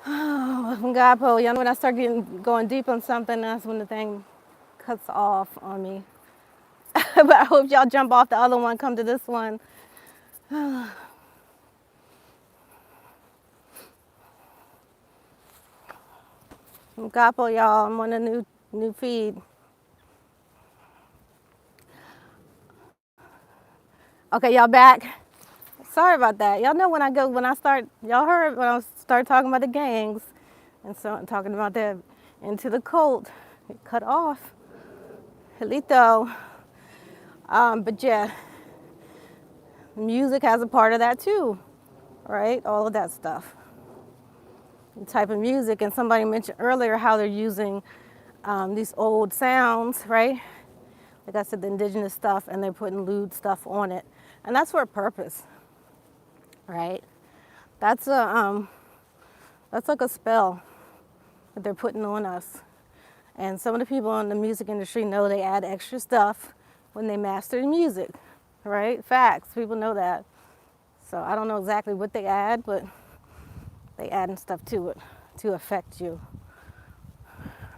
Ngapo, you know, when I start going deep on something, that's when the thing cuts off on me. But I hope y'all jump off the other one, come to this one. Ngapo, y'all, I'm on a new feed. Okay, y'all back? Sorry about that. Y'all know when I start, y'all heard when I start talking about the gangs and so I'm talking about that into the cult, it cut off. Helito. But yeah, music has a part of that too, right? All of that stuff. The type of music, and somebody mentioned earlier how they're using these old sounds, right? Like I said, the indigenous stuff, and they're putting lewd stuff on it. And that's for a purpose, right? That's like a spell that they're putting on us. And some of the people in the music industry know they add extra stuff when they master the music, right? Facts, people know that. So I don't know exactly what they add, but they adding stuff to it to affect you,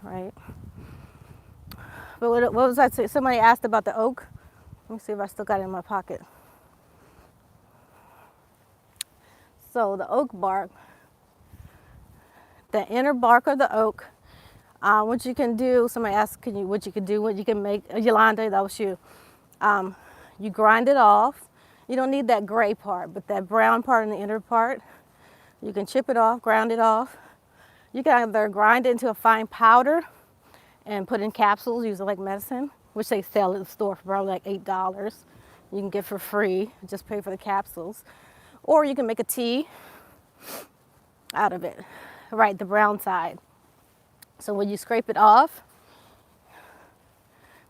right? But what was I saying? Somebody asked about the oak. Let me see if I still got it in my pocket. So the oak bark, the inner bark of the oak, what you can do, somebody asked what you can make, Yolanda, that was you. You grind it off. You don't need that gray part, but that brown part in the inner part, you can chip it off, ground it off. You can either grind it into a fine powder and put in capsules, use it like medicine, which they sell at the store for probably like $8. You can get for free, just pay for the capsules. Or you can make a tea out of it, right, the brown side. So when you scrape it off,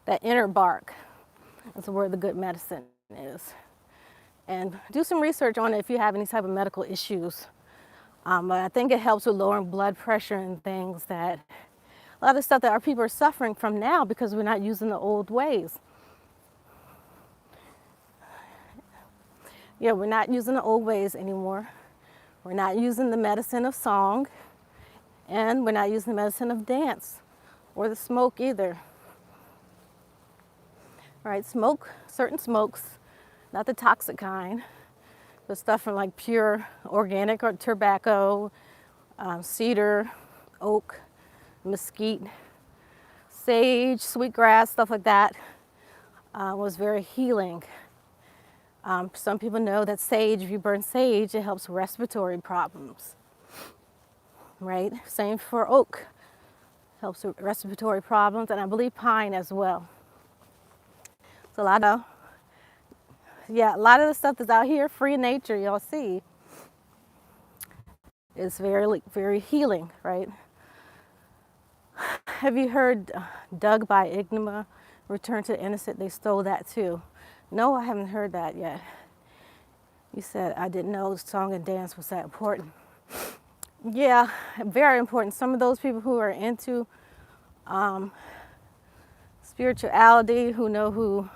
that inner bark is where the good medicine is. And do some research on it if you have any type of medical issues. But I think it helps with lowering blood pressure and things that, a lot of stuff that our people are suffering from now because we're not using the old ways. Yeah, we're not using the old ways anymore. We're not using the medicine of song, and we're not using the medicine of dance or the smoke either. Right, smoke, certain smokes, not the toxic kind, but stuff from like pure organic or tobacco, cedar, oak, mesquite, sage, sweetgrass, stuff like that, was very healing. Some people know that sage, if you burn sage, it helps respiratory problems, right? Same for oak, helps with respiratory problems, and I believe pine as well. So a lot of the stuff that's out here, free in nature, y'all see, is very, very healing, right? Have you heard Dug by Igma, Return to the Innocent? They stole that too. No, I haven't heard that yet. You said, I didn't know song and dance was that important. Yeah, very important. Some of those people who are into spirituality, who know who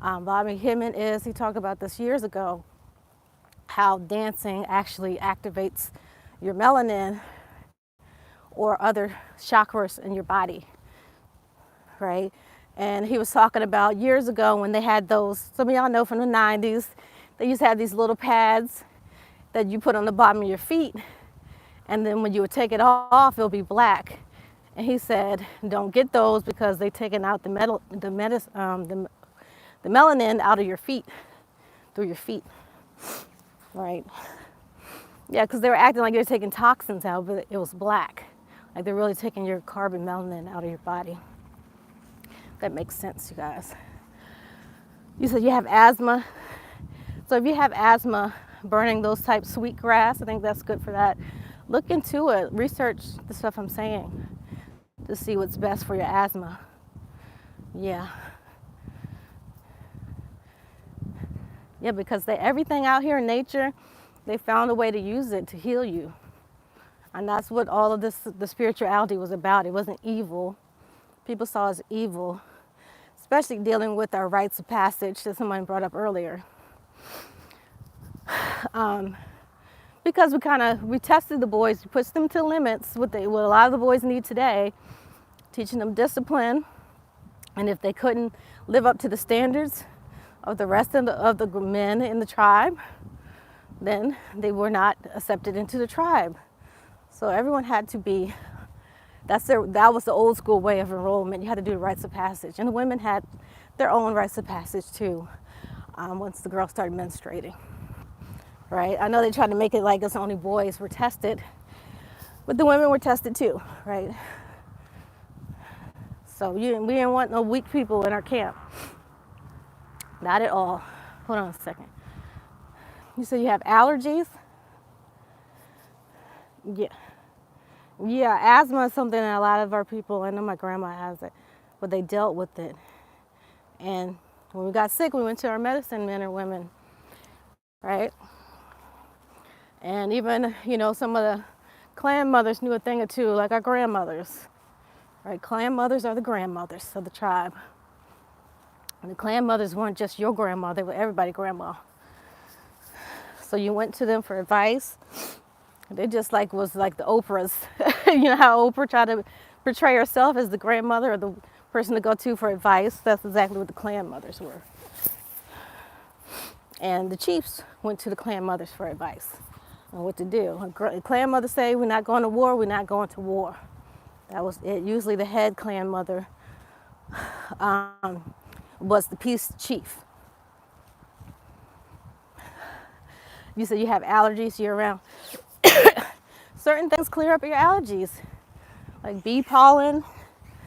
Bobby Hemming is, he talked about this years ago, how dancing actually activates your melanin or other chakras in your body, right? And he was talking about years ago when they had those, some of y'all know from the 90s, they used to have these little pads that you put on the bottom of your feet, and then when you would take it off, it'll be black. And he said, don't get those because they've taken out the melanin out of your feet, through your feet, right? Yeah, because they were acting like they're taking toxins out, but it was black. Like they're really taking your carbon melanin out of your body. That makes sense, you guys. You said you have asthma. So if you have asthma, burning those type sweet grass, I think that's good for that. Look into it. Research the stuff I'm saying to see what's best for your asthma. Yeah. Yeah, because everything out here in nature, they found a way to use it to heal you. And that's what all of the spirituality was about. It wasn't evil. People saw it as evil, especially dealing with our rites of passage that someone brought up earlier. because we tested the boys, pushed them to limits, what a lot of the boys need today, teaching them discipline. And if they couldn't live up to the standards of the rest of the men in the tribe, then they were not accepted into the tribe. So everyone had to be, that was the old school way of enrollment. You had to do the rites of passage. And the women had their own rites of passage too, once the girls started menstruating, right? I know they tried to make it like it's only boys were tested, but the women were tested too, right? So we didn't want no weak people in our camp. Not at all. Hold on a second. You said you have allergies? Yeah. Yeah, asthma is something that a lot of our people, I know my grandma has it, but they dealt with it. And when we got sick, we went to our medicine men or women, right? And even, some of the clan mothers knew a thing or two, like our grandmothers, right? Clan mothers are the grandmothers of the tribe. And the clan mothers weren't just your grandma, they were everybody's grandma. So you went to them for advice. They just was like the Oprahs. You know how Oprah tried to portray herself as the grandmother or the person to go to for advice? That's exactly what the clan mothers were. And the chiefs went to the clan mothers for advice on what to do. A clan mother say, we're not going to war, we're not going to war. That was it. Usually the head clan mother was the peace chief. You said you have allergies year round. Certain things clear up your allergies, like bee pollen.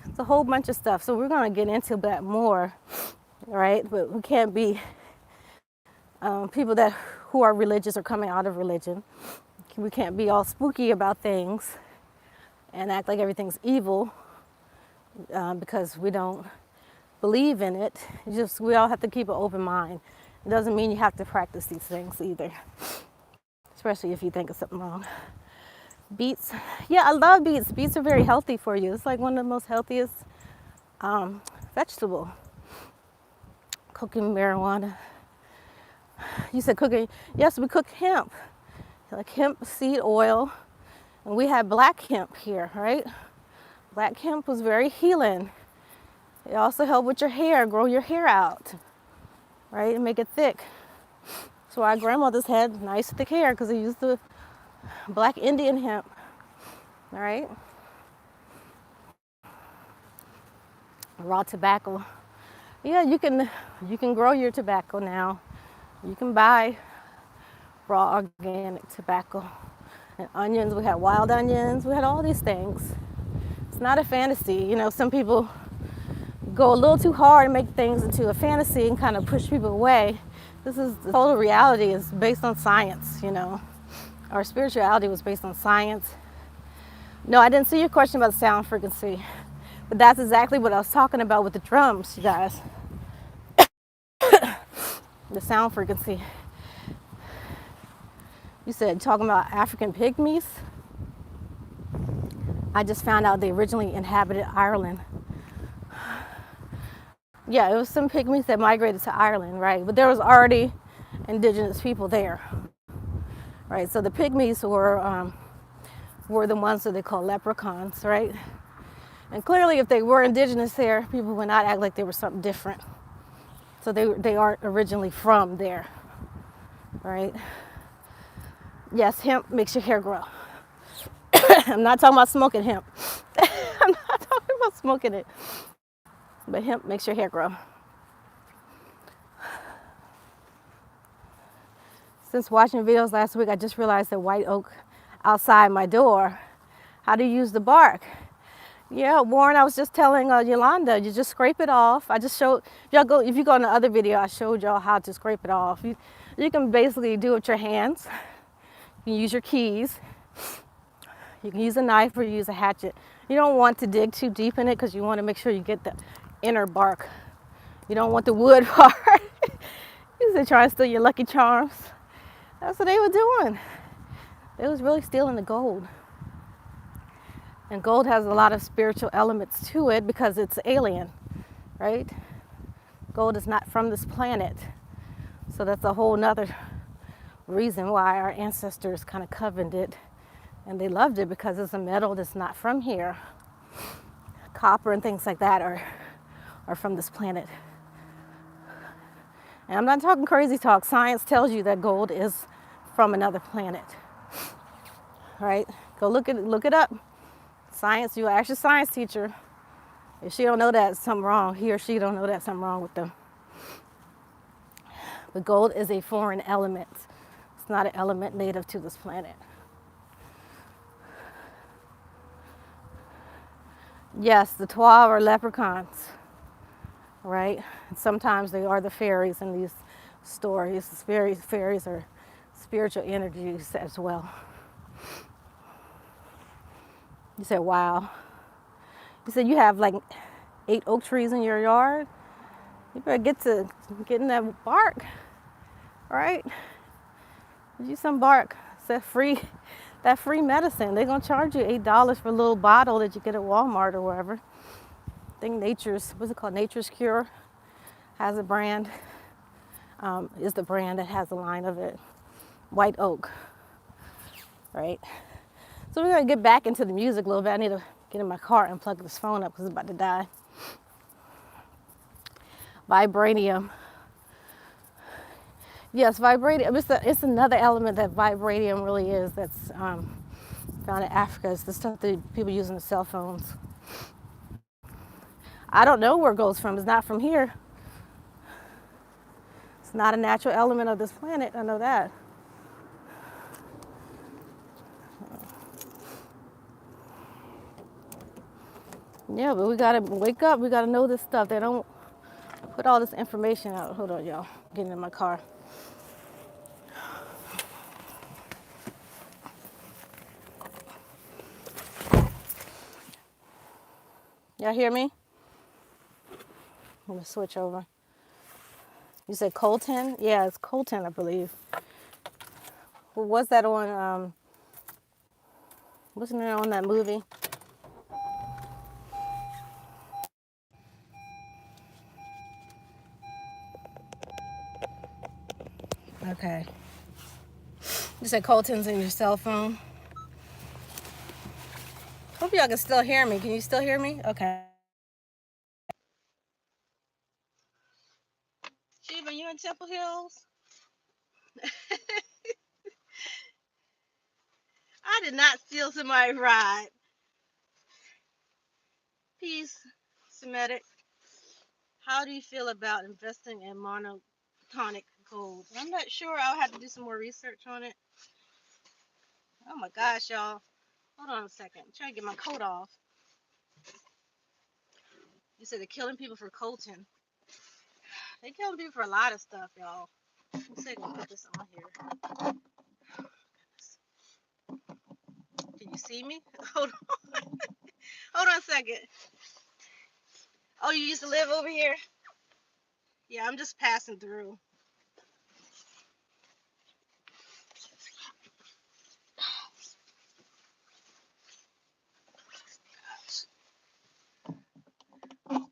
It's a whole bunch of stuff. So we're going to get into that more, right? But we can't be people who are religious or coming out of religion. We can't be all spooky about things and act like everything's evil because we don't believe in it. We all have to keep an open mind. It doesn't mean you have to practice these things either, especially if you think of something wrong. Beets. Yeah, I love beets. Beets are very healthy for you. It's like one of the most healthiest vegetable. Cooking marijuana. You said cooking. Yes, we cook hemp. Like hemp seed oil. And we have black hemp here, right? Black hemp was very healing. It also helped with your hair, grow your hair out, right? And make it thick. So our grandmothers had nice thick hair because they used the black Indian hemp, all right? Raw tobacco. Yeah, you can grow your tobacco now. You can buy raw organic tobacco. And onions, we had wild onions, we had all these things. It's not a fantasy. Some people go a little too hard and make things into a fantasy and kind of push people away. This is the total reality is based on science, Our spirituality was based on science. No, I didn't see your question about the sound frequency, but that's exactly what I was talking about with the drums, you guys. The sound frequency. You said talking about African pygmies. I just found out they originally inhabited Ireland. Yeah, it was some pygmies that migrated to Ireland, right? But there was already indigenous people there. Right, so the pygmies were the ones that they call leprechauns, right? And clearly, if they were indigenous there, people would not act like they were something different. So they aren't originally from there, right? Yes, hemp makes your hair grow. I'm not talking about smoking hemp. I'm not talking about smoking it. But hemp makes your hair grow. Since watching videos last week, I just realized that white oak outside my door. How do you use the bark? Yeah, Warren, I was just telling Yolanda, you just scrape it off. I just showed, if you go in the other video, I showed y'all how to scrape it off. You can basically do it with your hands. You can use your keys. You can use a knife or use a hatchet. You don't want to dig too deep in it because you want to make sure you get the inner bark. You don't want the wood part. They're trying to steal your Lucky Charms. That's what they were doing. They was really stealing the gold. And gold has a lot of spiritual elements to it because it's alien, right? Gold is not from this planet. So that's a whole nother reason why our ancestors kind of coveted it, and they loved it because it's a metal that's not from here. Copper and things like that are from this planet. And I'm not talking crazy talk. Science tells you that gold is from another planet, right? Go look it up. Science, you ask your science teacher. If she don't know that, something wrong. He or she don't know that, something wrong with them. But gold is a foreign element. It's not an element native to this planet. Yes, the Twa are leprechauns, right? And sometimes they are the fairies in these stories. Fairies are spiritual energies as well. You said, wow. You said you have like 8 oak trees in your yard. You better get to getting that bark, right? Get you some bark. It's that free medicine. They're gonna charge you $8 for a little bottle that you get at Walmart or wherever. I think what's it called? Nature's Cure has a brand. Is the brand that has a line of it. White oak, right? So we're gonna get back into the music a little bit. I need to get in my car and plug this phone up because it's about to die. Vibranium. Yes, vibranium. It's another element that vibranium really is. That's found in Africa. It's the stuff that people use in the cell phones. I don't know where it goes from. It's not from here. It's not a natural element of this planet. I know that. Yeah, but we gotta wake up. We gotta know this stuff. They don't put all this information out. Hold on, y'all. Getting in my car. Y'all hear me? I'm gonna switch over. You said Colton? Yeah, it's Colton, I believe. Well, what's that on? Wasn't it on that movie? Okay. You said Colton's in your cell phone. Hope y'all can still hear me. Can you still hear me? Okay. Sheba, you in Temple Hills? I did not steal somebody's ride. Peace, Semitic. How do you feel about investing in monotonic gold? I'm not sure. I'll have to do some more research on it. Oh my gosh, y'all. Hold on a second. I'm trying to get my coat off. You said they're killing people for Colton. They're killing people for a lot of stuff, y'all. Let's see if I can put this on here. Can you see me? Hold on. Hold on a second. Oh, you used to live over here? Yeah, I'm just passing through.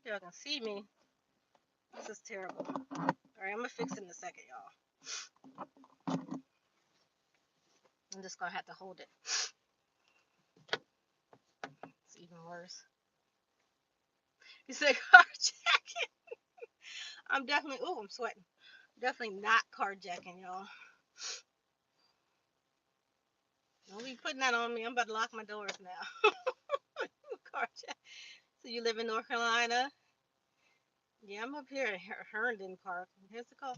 Y'all can see me. This is terrible. Alright, I'm gonna fix it in a second, y'all. I'm just gonna have to hold it. It's even worse. You say carjacking? I'm definitely, oh, I'm sweating. Definitely not carjacking, y'all. Don't be putting that on me. I'm about to lock my doors now. Carjack. So you live in North Carolina? Yeah, I'm up here at Herndon Park. What's it called?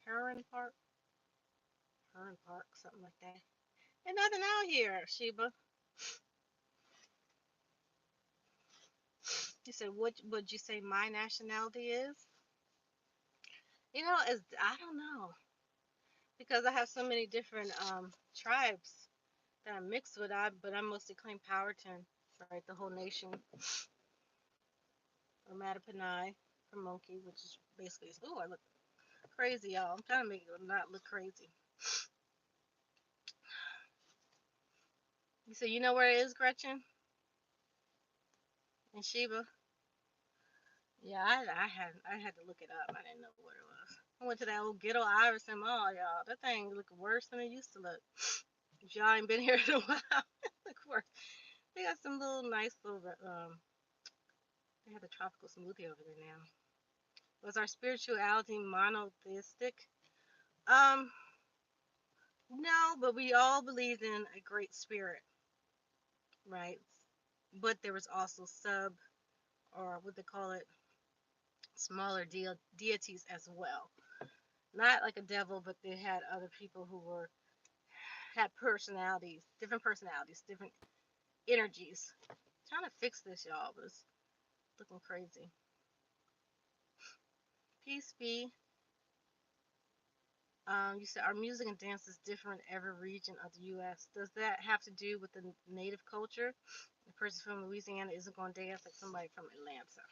Heron Park? Heron Park, something like that. Ain't nothing out here, Sheba. You said, what would you say my nationality is? You know, I don't know. Because I have so many different tribes that I'm mixed with, but I mostly claim Powhatan, right? The whole nation. Or Mattapanai from Monkey, which is basically, oh, I look crazy, y'all. I'm trying to make it not look crazy. You say, you know where it is, Gretchen? In Sheba? Yeah, I had to look it up. I didn't know where it was. I went to that old ghetto Iverson Mall, y'all. That thing look worse than it used to look. If y'all ain't been here in a while, it look worse. They got some little nice little they have the tropical smoothie over there now. Was our spirituality monotheistic? Um, no, but we all believed in a great spirit, right? But there was also sub, or what they call it, smaller deities as well. Not like a devil, but they had other people who were had personalities, different energies. I'm trying to fix this, y'all, but it's looking crazy. Peace be. You said our music and dance is different in every region of the U.S. Does that have to do with the native culture? The person from Louisiana isn't going to dance like somebody from Atlanta.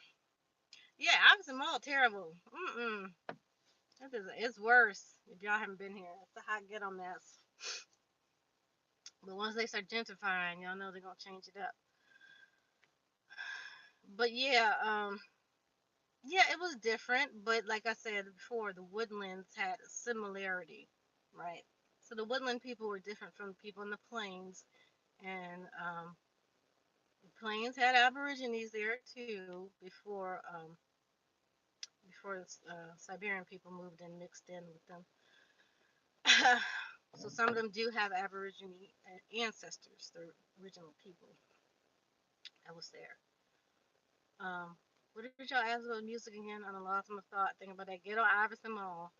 Yeah, obviously, all terrible. Mm-mm. It's worse if y'all haven't been here. It's a hot ghetto mess. But once they start gentrifying, y'all know they're gonna change it up. But yeah, yeah, it was different. But like I said before, the Woodlands had a similarity, right? So the Woodland people were different from the people in the plains, and the plains had Aborigines there too before Siberian people moved in, mixed in with them. So some of them do have Aborigine ancestors, the original people that was there. What did y'all ask about music again? I lost my thought thinking about that ghetto Iverson Mall.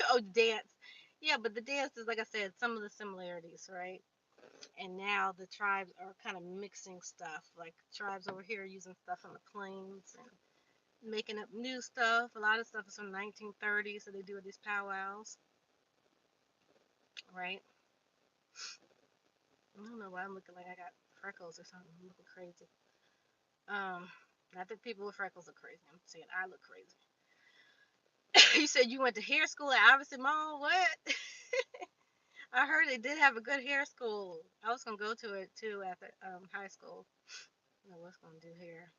Oh, dance. Yeah, but the dance is, like I said, some of the similarities, right? And now the tribes are kind of mixing stuff. Like tribes over here using stuff from the plains and making up new stuff. A lot of stuff is from 1930, so they do these powwows, right? I don't know why I'm looking like I got freckles or something. I'm looking crazy. Not that people with freckles are crazy. I'm saying I look crazy. You said you went to hair school at Iverson Mall. What? I heard they did have a good hair school. I was gonna go to it too after high school. I don't know what's gonna do here.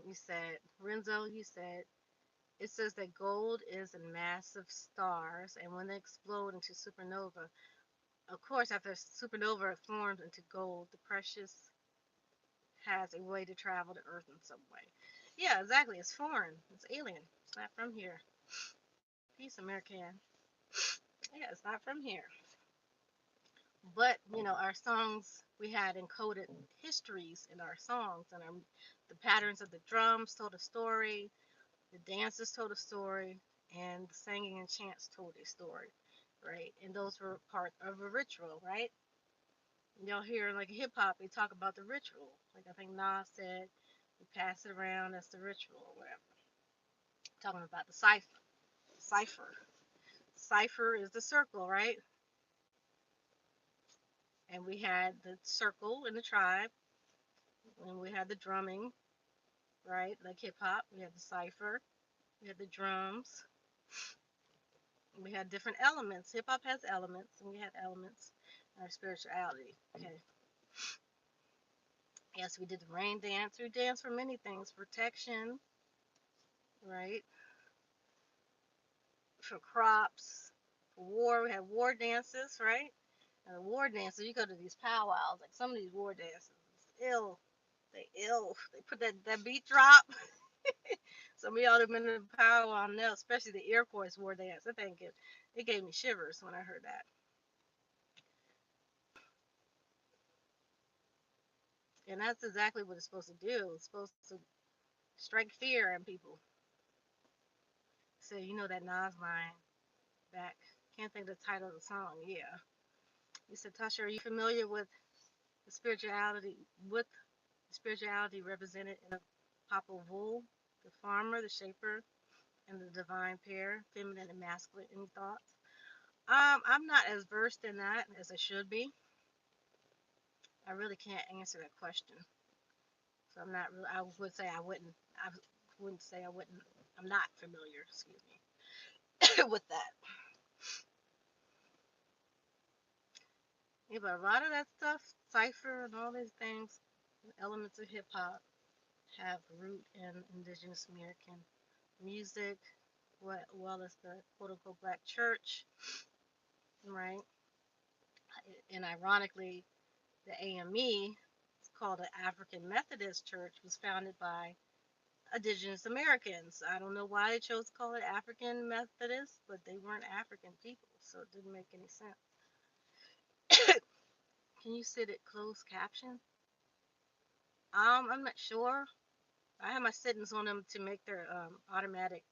You said Renzo. You said it says that gold is in massive stars, and when they explode into supernova, of course, after supernova forms into gold, the precious has a way to travel to Earth in some way. Yeah, exactly. It's foreign. It's alien. It's not from here. Peace, American. Yeah, it's not from here. But our songs, we had encoded histories in our songs, and the patterns of the drums told a story, the dances told a story, and the singing and chants told a story, right? And those were part of a ritual, right? Y'all hear like hip hop, they talk about the ritual. Like I think Nas said, we pass it around, that's the ritual or whatever. Talking about the cipher. Cipher. Cipher is the circle, right? And we had the circle in the tribe, and we had the drumming, right? Like hip hop. We had the cipher, we had the drums, we had different elements. Hip hop has elements, and we had elements in our spirituality. Okay. Yes, we did the rain dance. We danced for many things. Protection, right? For crops, for war. We had war dances, right? And the war dances, you go to these powwows, like some of these war dances, it's ill. They ill. They put that beat drop. Some of y'all have been in the powwow now, especially the Air Force war dance. I think it gave me shivers when I heard that. And that's exactly what it's supposed to do. It's supposed to strike fear in people. So you know that Nas line back. Can't think of the title of the song. Yeah. You said, Tasha, are you familiar with the spirituality represented in the pop of wool, the farmer, the shaper, and the divine pair, feminine and masculine? Any thoughts? I'm not as versed in that as I should be. I really can't answer that question. So I'm not really. I would say I wouldn't. I wouldn't say I wouldn't. I'm not familiar. Excuse me, with that. Yeah, but a lot of that stuff, cipher and all these things, elements of hip hop, have root in Indigenous American music, well as the quote unquote black church, right? And ironically, the AME, it's called the African Methodist Church, was founded by Indigenous Americans. I don't know why they chose to call it African Methodist, but they weren't African people, so it didn't make any sense. Can you sit it closed caption? I'm not sure. I have my settings on them to make their automatic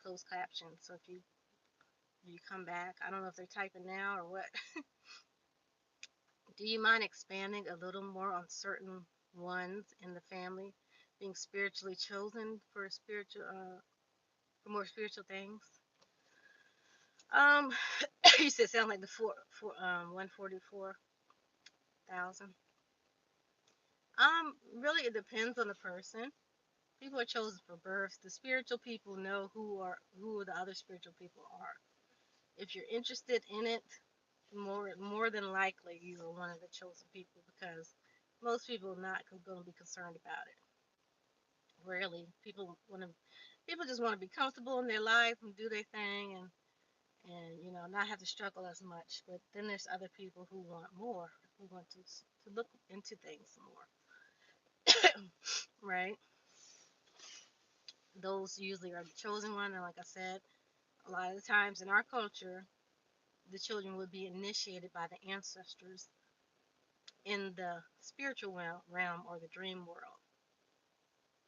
closed caption. So if you come back, I don't know if they're typing now or what. Do you mind expanding a little more on certain ones in the family being spiritually chosen for spiritual for more spiritual things? Um, you said sound like the 144,000. Really it depends on the person. People are chosen for birth. The spiritual people know who the other spiritual people are. If you're interested in it, more than likely you are one of the chosen people because most people are not going to be concerned about it. Rarely people just want to be comfortable in their life and do their thing and not have to struggle as much. But then there's other people who want more, who want to look into things more, right? Those usually are the chosen one, and like I said, a lot of the times in our culture, the children would be initiated by the ancestors in the spiritual realm or the dream world,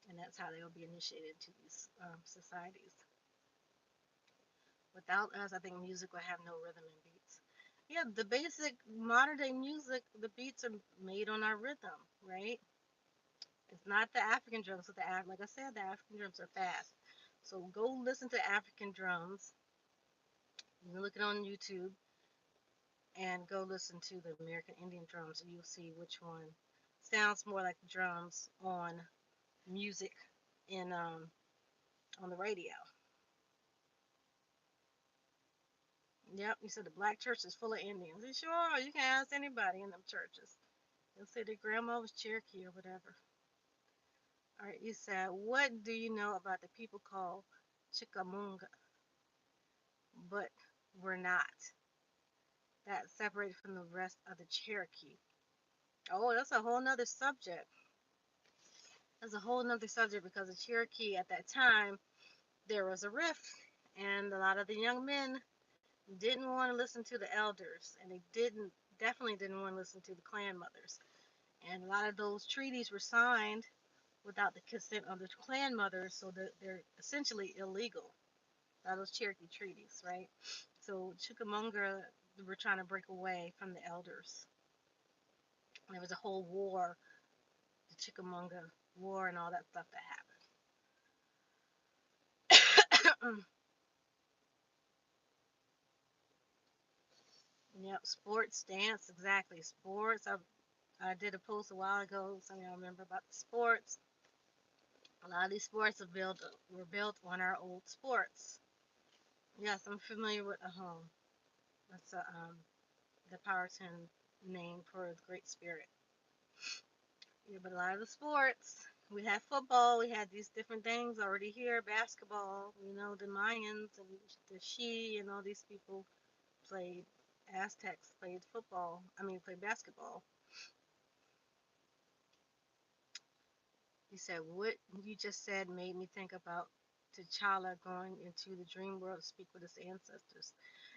and that's how they will be initiated into these societies. Without us, I think music would have no rhythm and beats. Yeah, the basic modern day music, the beats are made on our rhythm, right? It's not the African drums, so like I said, the African drums are fast. So go listen to African drums. You can look it on YouTube and go listen to the American Indian drums, and you'll see which one sounds more like the drums on music in on the radio. Yep, you said the black church is full of Indians. You sure? You can ask anybody in them churches. They'll say their grandma was Cherokee or whatever. All right, you said, what do you know about the people called Chickamauga, but we're not? That separated from the rest of the Cherokee. Oh, that's a whole nother subject. That's a whole nother subject because the Cherokee at that time, there was a rift, and a lot of the young men didn't want to listen to the elders, and they definitely didn't want to listen to the clan mothers. And a lot of those treaties were signed without the consent of the clan mothers, so they're essentially illegal. Those Cherokee treaties, right? So Chickamauga were trying to break away from the elders. And there was a whole war, the Chickamauga War, and all that stuff that happened. Yep, sports, dance, exactly. Sports. I did a post a while ago. Some of y'all remember about the sports. A lot of these sports were built on our old sports. Yes, I'm familiar with That's the Powhatan name for the Great Spirit. Yeah, but a lot of the sports, we had football, we had these different things already here, basketball, the Mayans and the Shi and all these people played, Aztecs played football, played basketball. You said, what you just said made me think about T'Challa going into the dream world to speak with his ancestors.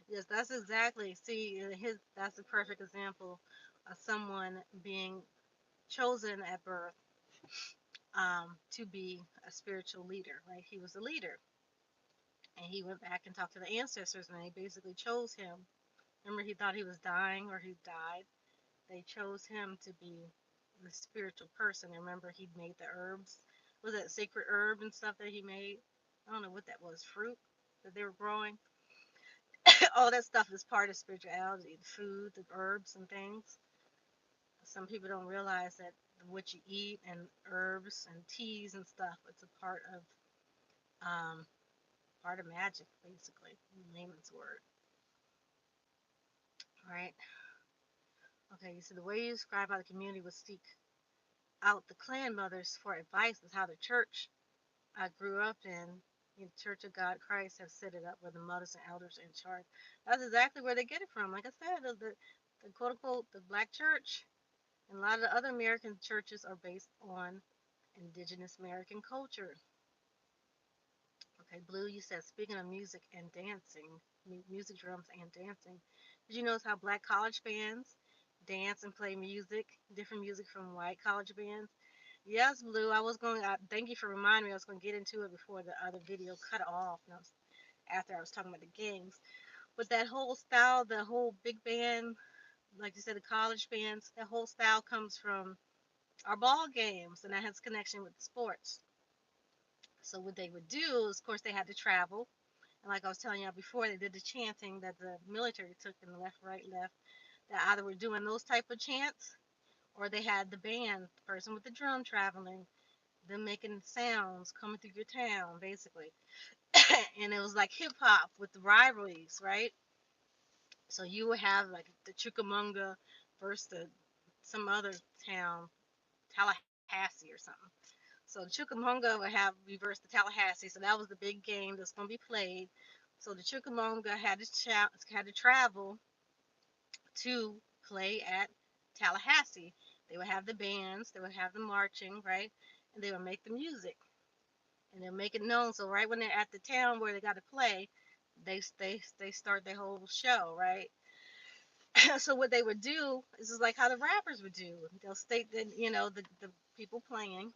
Yes, that's exactly, see, that's a perfect example of someone being chosen at birth to be a spiritual leader, right? He was a leader. And he went back and talked to the ancestors, and they basically chose him. Remember, he thought he was dying or he died. They chose him to be the spiritual person. Remember, he made the herbs. Was that sacred herb and stuff that he made? I don't know what that was. Fruit that they were growing. All that stuff is part of spirituality. The food, the herbs and things. Some people don't realize that what you eat and herbs and teas and stuff, it's a um, part of magic, basically, in layman's word. Right? Okay, so the way you describe how the community would seek out the clan mothers for advice is how the church I grew up in. The Church of God Christ have set it up where the mothers and elders are in charge. That's exactly where they get it from. Like I said, the quote unquote the black church and a lot of the other American churches are based on indigenous American culture. Okay, Blue, you said speaking of music and dancing, music, drums, and dancing. Did you notice how black college bands dance and play music, different music from white college bands? Yes, Blue. I was going. Thank you for reminding me. I was going to get into it before the other video cut off. And after I was talking about the games, but that whole style, the whole big band, like you said, the college bands, that whole style comes from our ball games, and that has connection with sports. So what they would do is, of course, they had to travel. And like I was telling you before, they did the chanting that the military took in the left, right, left. That either were doing those type of chants, or they had the band, the person with the drum traveling, them making sounds coming through your town, basically. And it was like hip hop with the rivalries, right? So you would have like the Chickamauga versus some other town, Tallahassee or something. So the Chickamauga would have reversed the Tallahassee. So that was the big game that's going to be played. So the Chickamauga had to travel to play at Tallahassee. They would have the bands, they would have the marching, right? And they would make the music and they make it known. So right when they're at the town where they got to play, they start their whole show, right? So what they would do is like how the rappers would do. They'll state that the people playing.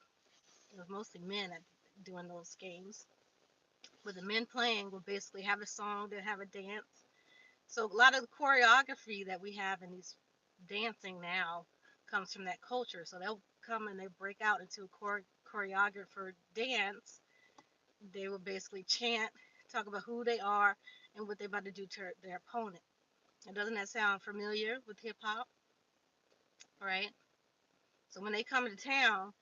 It was mostly men at doing those games. But the men playing will basically have a song, they'll have a dance. So a lot of the choreography that we have in these dancing now comes from that culture. So they'll come and they break out into a choreographer dance. They will basically chant, talk about who they are and what they're about to do to their opponent. And doesn't that sound familiar with hip hop, right? So when they come into town,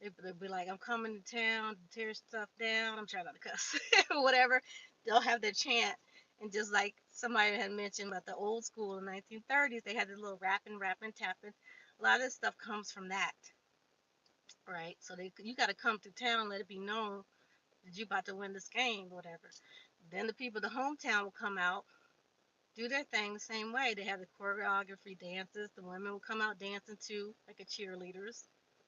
they'll be like, I'm coming to town to tear stuff down. I'm trying not to cuss, whatever. They'll have their chant. And just like somebody had mentioned about the old school in the 1930s, they had the little rapping, tapping. A lot of this stuff comes from that, right? So you got to come to town, let it be known that you about to win this game, whatever. Then the people, the hometown will come out, do their thing the same way. They have the choreography dances. The women will come out dancing too, like a cheerleaders,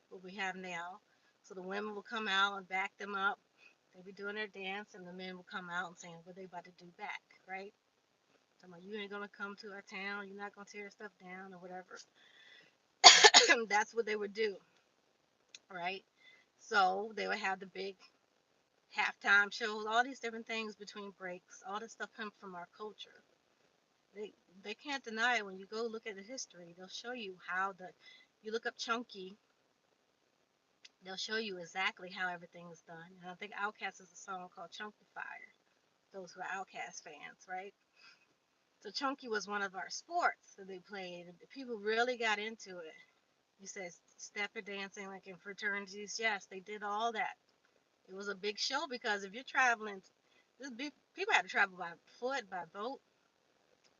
what we have now. So the women will come out and back them up. They'll be doing their dance, and the men will come out and saying what they about to do back, right? Talking about you ain't gonna come to our town, you're not gonna tear stuff down or whatever. That's what they would do, right? So they would have the big halftime shows, all these different things between breaks. All this stuff comes from our culture. They they can't deny it when you go look at the history. They'll show you how you look up Chunky, they'll show you exactly how everything's done. And I think Outkast has a song called Chunky Fire. Those who are Outkast fans, right? So Chunky was one of our sports that they played. And people really got into it. You said stepper dancing like in fraternities. Yes, they did all that. It was a big show because if you're traveling, people had to travel by foot, by boat.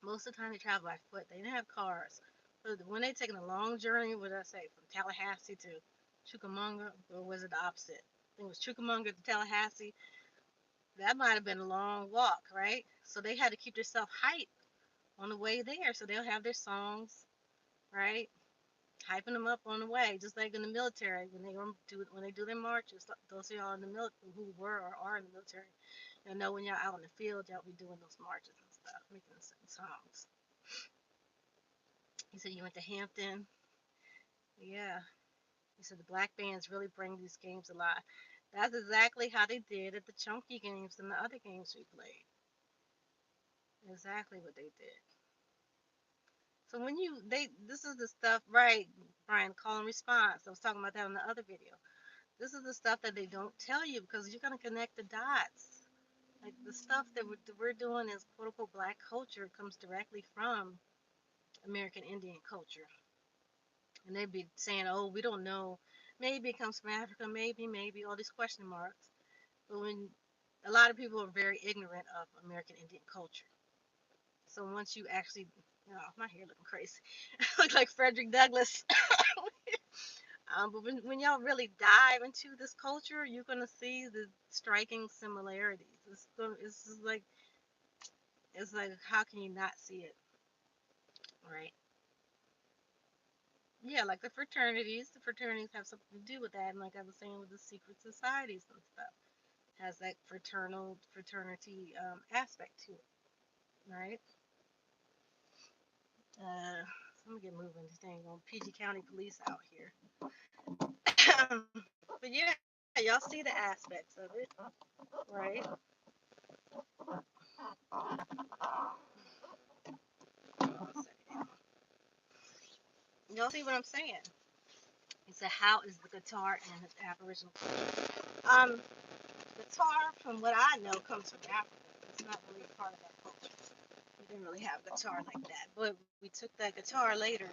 Most of the time they travel by foot. They didn't have cars. So when they taking a long journey, what did I say, from Tallahassee to Chickamauga, or was it the opposite? I think it was Chickamauga to Tallahassee. That might have been a long walk, right? So they had to keep themselves hyped on the way there. So they'll have their songs, right? Hyping them up on the way, just like in the military when they do their marches. Those of y'all in the military who were or are in the military, you know when y'all out in the field, y'all be doing those marches and stuff, making songs. He said you went to Hampton. Yeah. He said the black bands really bring these games alive. That's exactly how they did at the Chunky games and the other games we played. Exactly what they did. So when this is the stuff, right, Brian, call and response. I was talking about that in the other video. This is the stuff that they don't tell you because you're going to connect the dots. Like the stuff that we're doing as quote unquote black culture comes directly from American Indian culture. And they'd be saying, oh, we don't know. Maybe it comes from Africa, maybe, all these question marks. But when a lot of people are very ignorant of American Indian culture. So once you actually, oh, my hair looking crazy. I look like Frederick Douglass. But when y'all really dive into this culture, you're gonna see the striking similarities. It's just like how can you not see it, right? Yeah, like the fraternities. The fraternities have something to do with that, and like I was saying with the secret societies and stuff, has that fraternity aspect to it, right? So let me get moving. This thing on PG County Police out here. But yeah, y'all see the aspects of it, right? Y'all see what I'm saying? He said, "How is the guitar and his Aboriginal culture?" Guitar, from what I know, comes from Africa. It's not really a part of that culture. We didn't really have guitar like that, but we took that guitar later.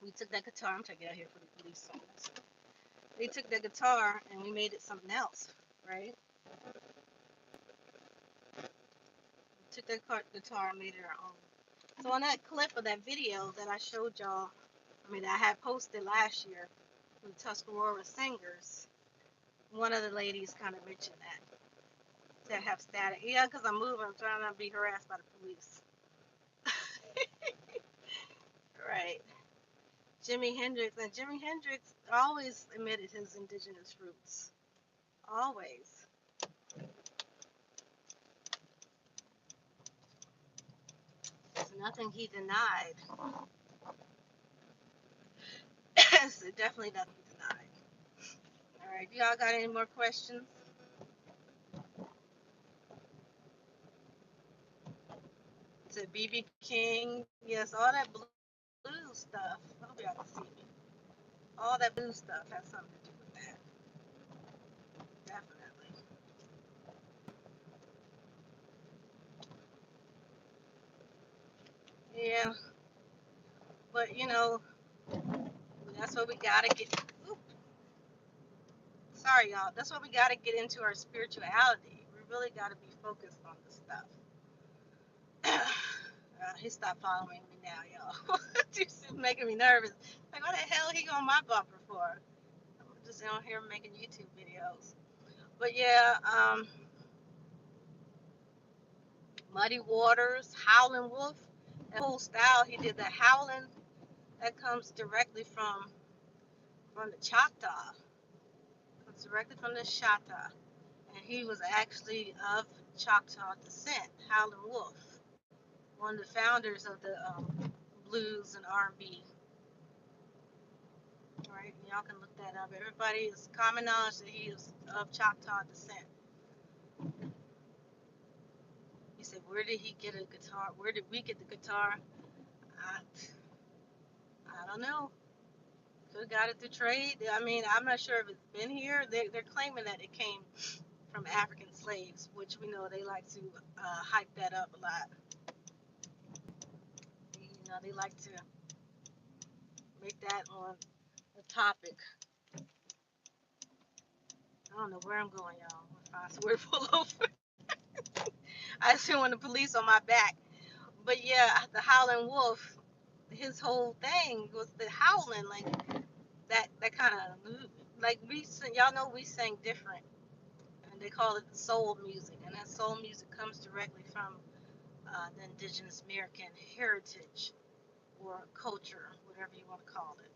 We took that guitar. I'm trying to get out here for the police. They took that guitar and we made it something else, right? We took that guitar and made it our own. So on that clip of that video that I showed y'all, I had posted last year from Tuscarora singers, one of the ladies kind of mentioned that have static. Yeah, because I'm moving, I'm trying not to be harassed by the police. Right. Jimi Hendrix, and Jimi Hendrix always admitted his indigenous roots. Always. There's nothing he denied. So definitely nothing denied. All right, y'all got any more questions? To BB King, yes, all that blues stuff. I hope y'all can see me. All that blues stuff has something to do with that. Definitely. Yeah, but that's what we gotta get. Oop, sorry, y'all. That's what we gotta get into our spirituality. We really gotta be focused on this stuff. He stopped following me now, y'all. This is making me nervous. Like, what the hell he on my bumper for? I'm just on here making YouTube videos. But yeah, Muddy Waters, Howlin' Wolf, that whole style he did, that howling, that comes directly from the Choctaw. Comes directly from the Choctaw, and he was actually of Choctaw descent. Howlin' Wolf, one of the founders of the blues and R&B. Right, y'all can look that up. Everybody is common knowledge that he is of Choctaw descent. He said, "Where did he get a guitar? Where did we get the guitar?" I, I don't know. Could have got it through trade. I'm not sure if it's been here. They're claiming that it came from African slaves, which we know they like to hype that up a lot. They like to make that on the topic. I don't know where I'm going, y'all. If I swear pull over. I just want the police on my back. But yeah, the Howlin' Wolf, his whole thing was the howling, like that kind of, like we sing, y'all know we sing different, and they call it soul music, and that soul music comes directly from the indigenous American heritage or culture, whatever you want to call it.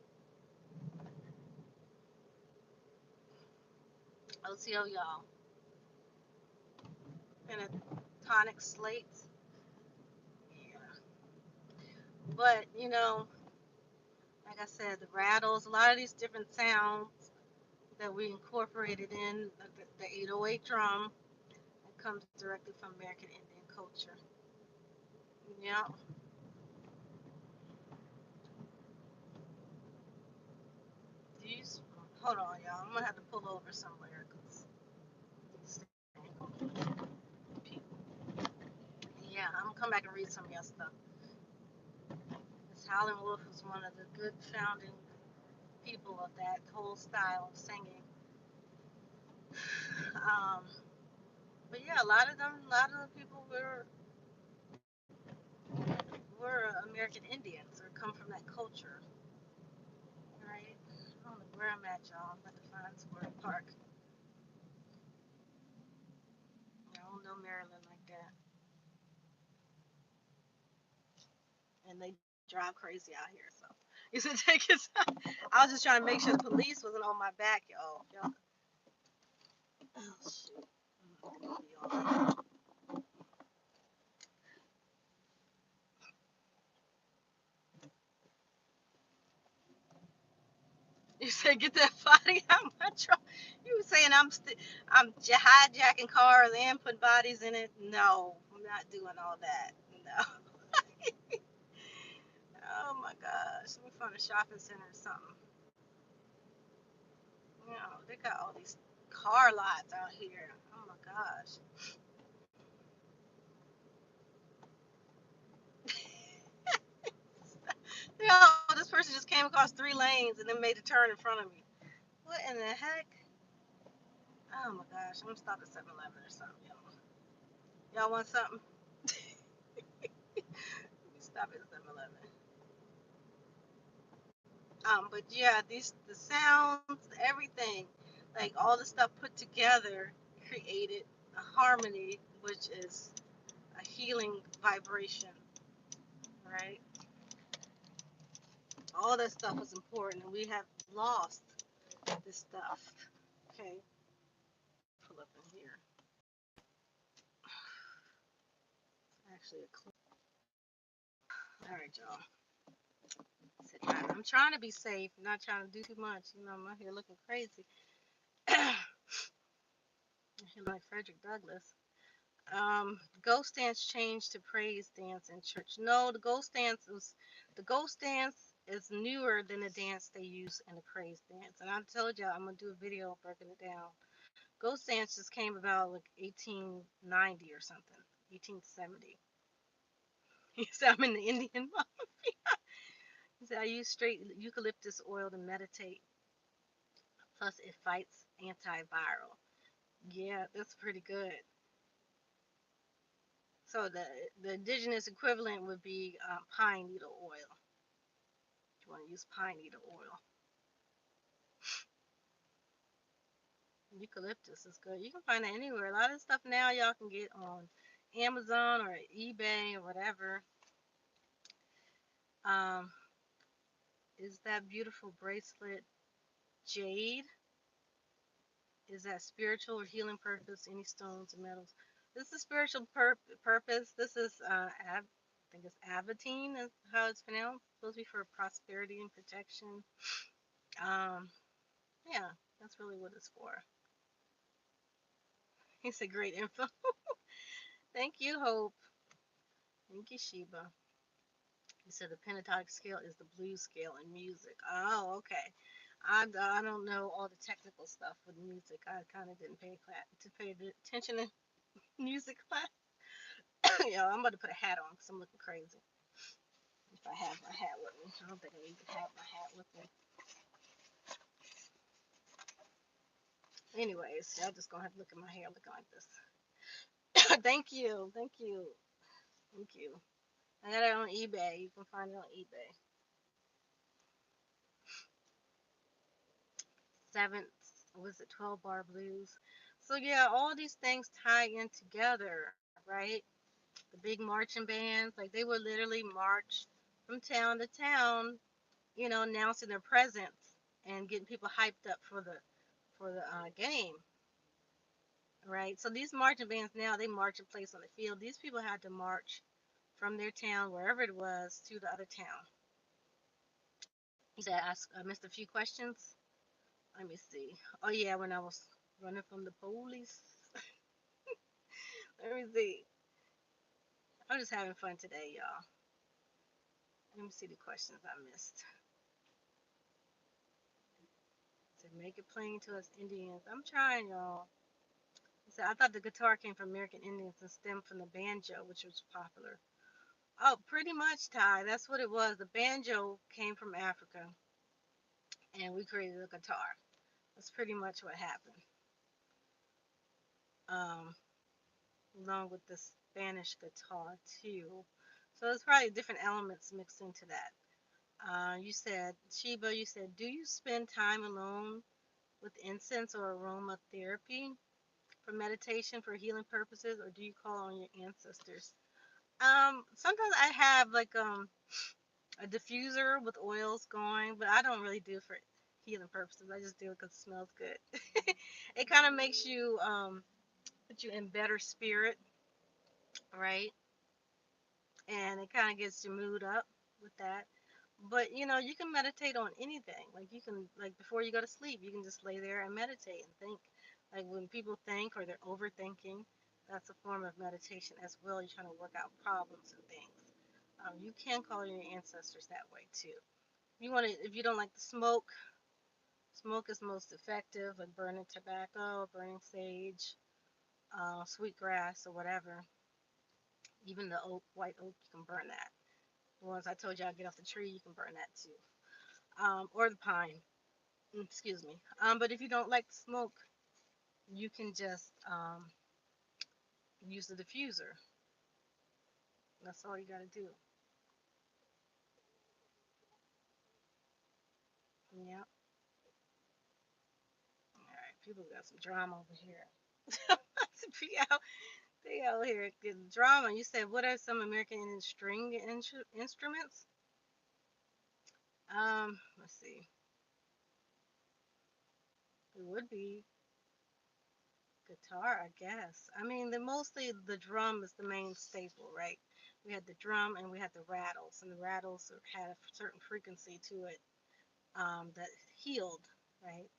OTO, y'all. Pentatonic slates. Yeah. But, like I said, the rattles, a lot of these different sounds that we incorporated in the 808 drum, it comes directly from American Indian culture. Yeah. These, hold on, y'all. I'm going to have to pull over somewhere. Yeah, I'm going to come back and read some of your stuff. Miss Howlin' Wolf was one of the good founding people of that whole style of singing. Um, but yeah, a lot of the people were American Indians or come from that culture, right? I don't know where I'm at, y'all. I'm about to find somewhere to park. I don't know Maryland like that. And they drive crazy out here, so you should take it. I was just trying to make sure the police wasn't on my back, y'all. Oh shoot. You said get that body out of my truck. You were saying I'm hijacking cars and putting bodies in it. No, I'm not doing all that. No. Oh my gosh. Let me find a shopping center or something. You know, they got all these car lots out here. Oh my gosh. You know, this person just came across 3 lanes and then made a turn in front of me. What in the heck? Oh my gosh. I'm gonna stop at 7-Eleven or something, y'all. Want something? Let me stop at 7-Eleven. But yeah, the sounds, everything, like all the stuff put together created a harmony, which is a healing vibration, right? All that stuff is important, and we have lost this stuff. Okay, pull up in here. Actually, a clue. All right, y'all. I'm trying to be safe, not trying to do too much. You know, I'm out here looking crazy. Like Frederick Douglass. Ghost dance changed to praise dance in church. No, the ghost dance is newer than the dance they use in the praise dance. And I told y'all I'm gonna do a video breaking it down. Ghost dance just came about like 1890 or something, 1870. He said I'm in the Indian mafia. He said I use straight eucalyptus oil to meditate. Plus it fights antiviral. Yeah, that's pretty good. So the indigenous equivalent would be pine needle oil. You want to use pine needle oil. Eucalyptus is good. You can find it anywhere. A lot of stuff now y'all can get on Amazon or eBay or whatever. Um, is that beautiful bracelet jade? Is that spiritual or healing purpose? Any stones or metals? This is spiritual purpose. This is I think it's avatine is how it's pronounced. It's supposed to be for prosperity and protection. Um, yeah, that's really what it's for. It's a great info. Thank you, Hope. Thank you, Sheba. You said the pentatonic scale is the blues scale in music. Oh, okay. I don't know all the technical stuff with music. I kind of didn't pay attention in music class. Yeah, I'm about to put a hat on because I'm looking crazy. If I have my hat with me, I don't think I even have my hat with me. Anyways, y'all just gonna have to look at my hair looking like this. Thank you, thank you, thank you. I got it on eBay. You can find it on eBay. Seventh, was it 12 bar blues? So yeah, all these things tie in together, right? The big marching bands, like they would literally march from town to town, announcing their presence and getting people hyped up for the game, right? So these marching bands now they march in place on the field. These people had to march from their town, wherever it was, to the other town. He said I missed a few questions. Let me see. Oh yeah, when I was running from the police. Let me see. I'm just having fun today, y'all. Let me see the questions I missed. To make it plain to us Indians. I'm trying, y'all. So I thought the guitar came from American Indians and stemmed from the banjo, which was popular. Oh, pretty much, Ty. That's what it was. The banjo came from Africa, and we created a guitar. That's pretty much what happened. Um, Along with the Spanish guitar too. So there's probably different elements mixed into that. You said, Sheba, you said, do you spend time alone with incense or aromatherapy for meditation for healing purposes, or do you call on your ancestors? Sometimes I have like a diffuser with oils going, but I don't really do it for healing purposes. I just do it because it smells good. It kind of makes you put you in better spirit, right? And it kind of gets your mood up with that. But you can meditate on anything. Like you can, like before you go to sleep, you can just lay there and meditate and think. Like when people think or they're overthinking, that's a form of meditation as well. You're trying to work out problems and things. You can call your ancestors that way too. If you don't like the smoke, smoke is most effective, like burning tobacco, burning sage, sweetgrass, or whatever. Even the oak, white oak, you can burn that. The ones I told you I'll get off the tree, you can burn that too. Or the pine, excuse me. But if you don't like the smoke, you can just use the diffuser. That's all you gotta do. Yeah. All right. People got some drama over here. they out here getting drama. You said, what are some American Indian string instruments? Let's see. It would be guitar, I guess. I mean, mostly the drum is the main staple, right? We had the drum and we had the rattles, and the rattles had a certain frequency to it that healed, right?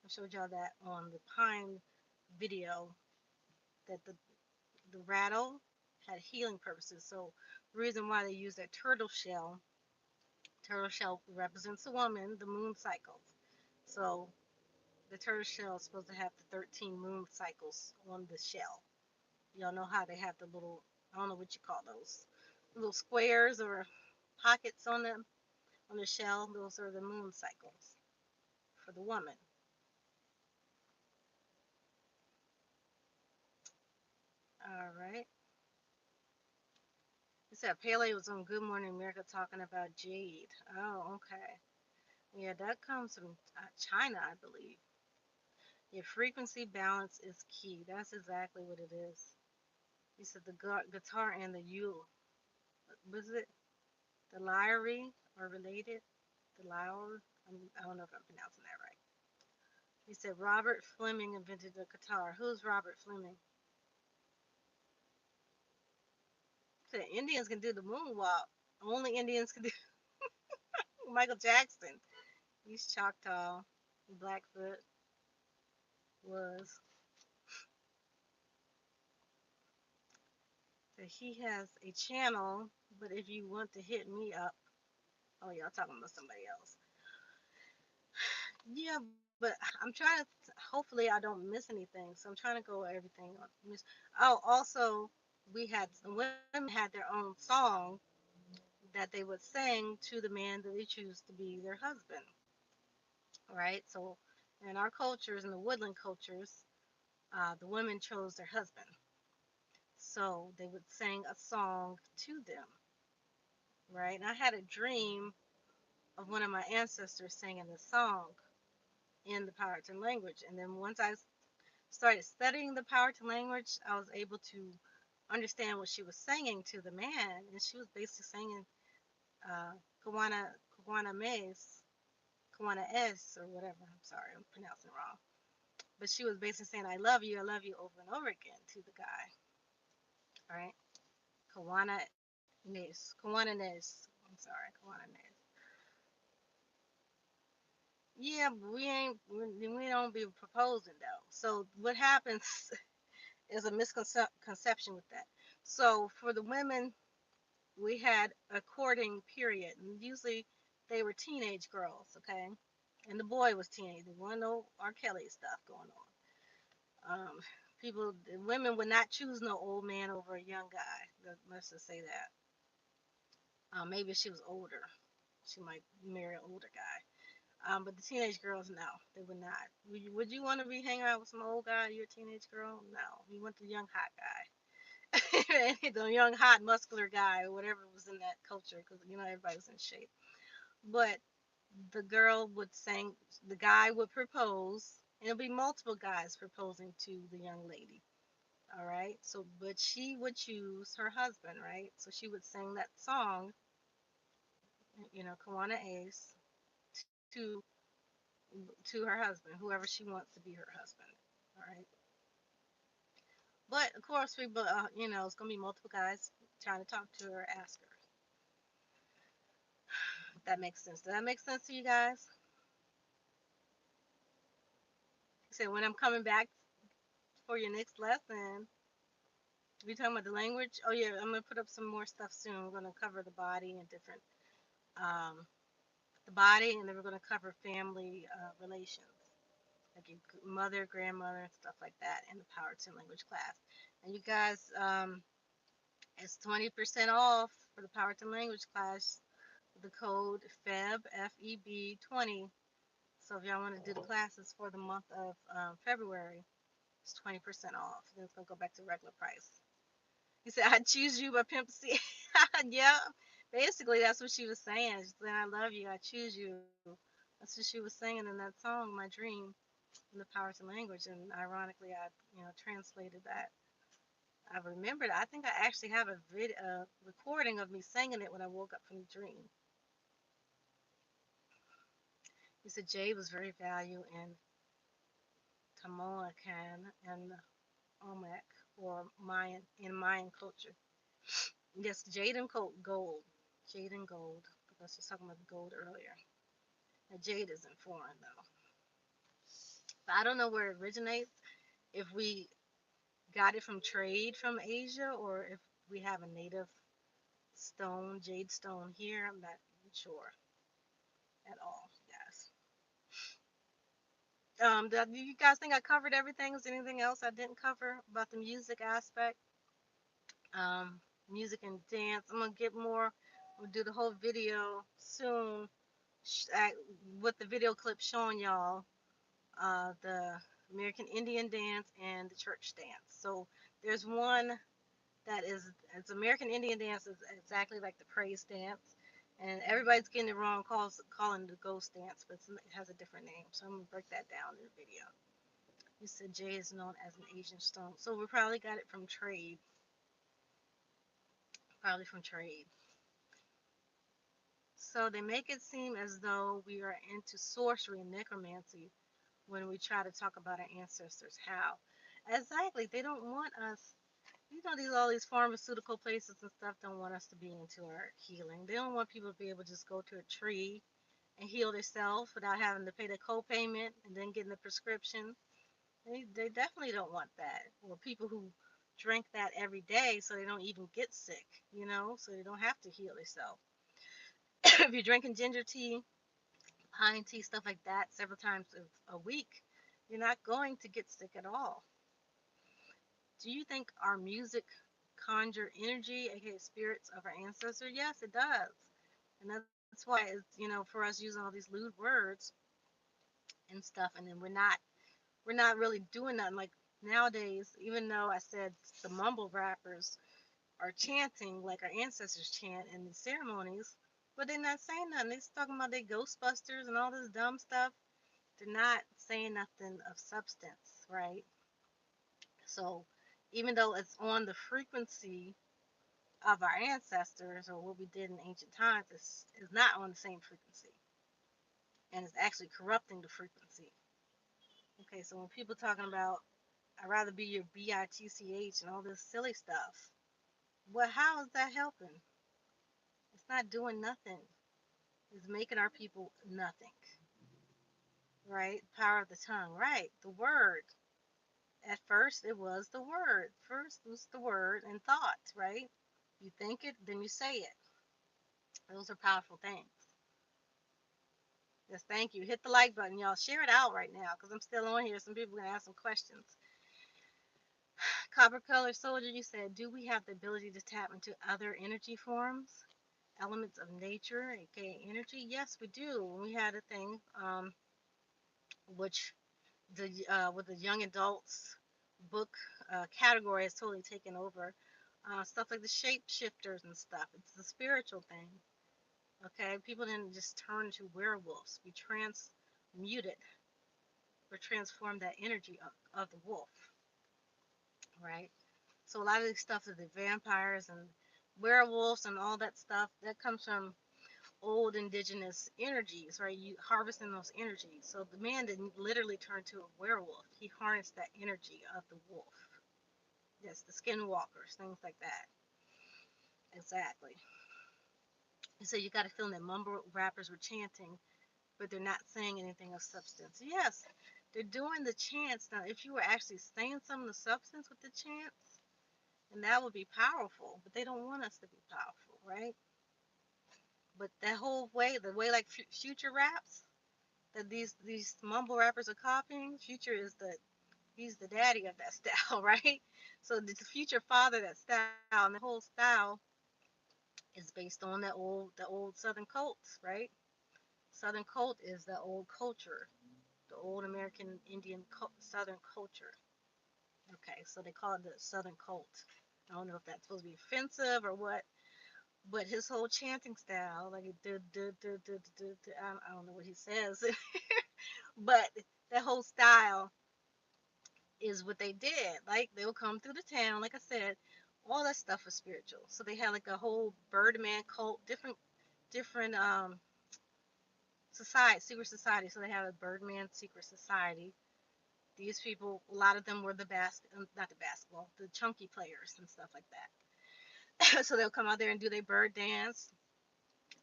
I showed y'all that on the pine video that the rattle had healing purposes. So the reason why they use that turtle shell represents a woman, the moon cycles. So the turtle shell is supposed to have the 13 moon cycles on the shell. Y'all know how they have the little, I don't know what you call those, little squares or pockets on the shell. Those are the moon cycles for the woman. All right. You said Pele was on Good Morning America talking about jade. Oh, okay. Yeah, that comes from China, I believe. Yeah, frequency balance is key. That's exactly what it is. You said the guitar and the uke. Was it the lyre are related? The lyre? I don't know if I'm pronouncing that right. You said Robert Fleming invented the guitar. Who's Robert Fleming? Said Indians can do the moonwalk. Only Indians can do Michael Jackson. He's Choctaw. Blackfoot was. So he has a channel, but if you want to hit me up, oh, y'all talking about somebody else. Yeah, but I'm trying to. Hopefully, I don't miss anything. So I'm trying to go over everything. Oh, also, we had the women had their own song that they would sing to the man that they choose to be their husband. Right. So, in our cultures, in the woodland cultures, the women chose their husband. So they would sing a song to them. Right. And I had a dream of one of my ancestors singing the song in the Powhatan language. And then once I started studying the Powhatan language, I was able to understand what she was singing to the man. And she was basically singing uh, Kawana, Kawana Mes, Kawana S, or whatever. I'm sorry, I'm pronouncing it wrong. But she was basically saying, I love you over and over again to the guy. All right. Kawana Nes. Kawana Nes. I'm sorry, Kawana Nes. Yeah, but we don't be proposing though. So what happens is a misconception with that. So for the women, we had a courting period, and usually they were teenage girls, okay, and the boy was teenage. There wasn't no R. Kelly stuff going on. The women would not choose no old man over a young guy. Let's just say that. Maybe if she was older, she might marry an older guy. But the teenage girls, no, they would not. Would you want to be hanging out with some old guy? You're a teenage girl? No, you want the young hot guy. the young, hot, muscular guy or whatever was in that culture, because everybody was in shape. But the girl would sing, the guy would propose, and it'll be multiple guys proposing to the young lady. All right. So, but she would choose her husband, right? So she would sing that song, Kawana Ace, to to her husband, whoever she wants to be her husband. All right. But of course, it's gonna be multiple guys trying to talk to her, ask her. If that makes sense. Does that make sense to you guys? So when I'm coming back for your next lesson, we talking about the language. Oh yeah, I'm gonna put up some more stuff soon. We're gonna cover the body and different, um, the body, and then we're gonna cover family relations, like your mother, grandmother, and stuff like that, in the Power 10 language class. And you guys, it's 20% off for the Power 10 language class. The code FEB 20. So if y'all want to do the classes for the month of February, it's 20% off. Then it's gonna go back to regular price. He said, "I choose you by Pimp C." Yeah, basically that's what she was saying. She's saying, "I love you, I choose you." That's what she was singing in that song, "My Dream," in the Powers and Language. And ironically, I translated that. I remembered. I think I actually have a recording of me singing it when I woke up from the dream. He said jade was very valued in Tamoacan and Olmec, or Mayan culture. Yes, jade and gold. Jade and gold. Because I was talking about the gold earlier. Now, jade isn't foreign though. But I don't know where it originates. If we got it from trade from Asia, or if we have a native stone, jade stone here. I'm not sure at all, guys. Do you guys think I covered everything? Is there anything else I didn't cover about the music aspect? Um, Music and dance. I'm gonna get more. We'll do the whole video soon, with the video clip showing y'all the American Indian dance and the church dance. So there's one that is, it's American Indian dance is exactly like the praise dance, and everybody's getting it wrong, calling it the ghost dance, but it has a different name. So I'm gonna break that down in the video. You said jade is known as an Asian stone, so we probably got it from trade. Probably from trade. So they make it seem as though we are into sorcery and necromancy when we try to talk about our ancestors. How? Exactly. They don't want us. These all these pharmaceutical places and stuff don't want us to be into our healing. They don't want people to be able to just go to a tree and heal themselves without having to pay the co-payment and then getting the prescription. They definitely don't want that. Or people who drink that every day so they don't even get sick, so they don't have to heal themselves. If you're drinking ginger tea, pine tea, stuff like that, several times a week, you're not going to get sick at all. Do you think our music conjure energy, aka spirits of our ancestors? Yes, it does. And that's why it's, for us using all these lewd words and stuff, and then we're not really doing nothing. Like nowadays, even though I said the mumble rappers are chanting like our ancestors chant in the ceremonies, but they're not saying nothing. They're talking about their Ghostbusters and all this dumb stuff. They're not saying nothing of substance, right? So even though it's on the frequency of our ancestors or what we did in ancient times, it's not on the same frequency. And it's actually corrupting the frequency. Okay, so when people talking about I'd rather be your bitch and all this silly stuff, well, how is that helping? It's not doing nothing. It's making our people nothing. Right? Power of the tongue. Right. The word. At first, it was the word. First was the word and thought, right? You think it, then you say it. Those are powerful things. Yes, thank you. Hit the like button, y'all. Share it out right now because I'm still on here. Some people are going to ask some questions. Copper Color Soldier, you said, do we have the ability to tap into other energy forms, elements of nature, aka energy? Yes, we do. We had a thing, which with the young adults book category has totally taken over. stuff like the shapeshifters and stuff. It's the spiritual thing. Okay, people didn't just turn into werewolves. We transmuted or transformed that energy of the wolf, right? So a lot of these stuff is the vampires and werewolves and all that stuff that comes from old indigenous energies, right? You harvesting those energies. So the man didn't literally turn to a werewolf. He harnessed that energy of the wolf. Yes, the skinwalkers, things like that. Exactly. And so you got a feeling that mumble rappers were chanting, but they're not saying anything of substance. Yes, they're doing the chants. Now, if you were actually saying some of the substance with the chants, then that would be powerful. But they don't want us to be powerful, right? But that whole way, the way like Future raps, that these mumble rappers are copying. Future is he's the daddy of that style, right? So the Future father that style, and the whole style is based on the old Southern cults, right? Southern cult is the old culture, the old American Indian Southern culture. Okay, so they call it the Southern cult. I don't know if that's supposed to be offensive or what, but his whole chanting style, like I don't know what he says, but that whole style is what they did. Like they would come through the town, like I said, all that stuff was spiritual. So they had like a whole Birdman cult, different society, secret society. So they had a Birdman secret society. These people, a lot of them were not the basketball, the chunky players and stuff like that. So they'll come out there and do their bird dance,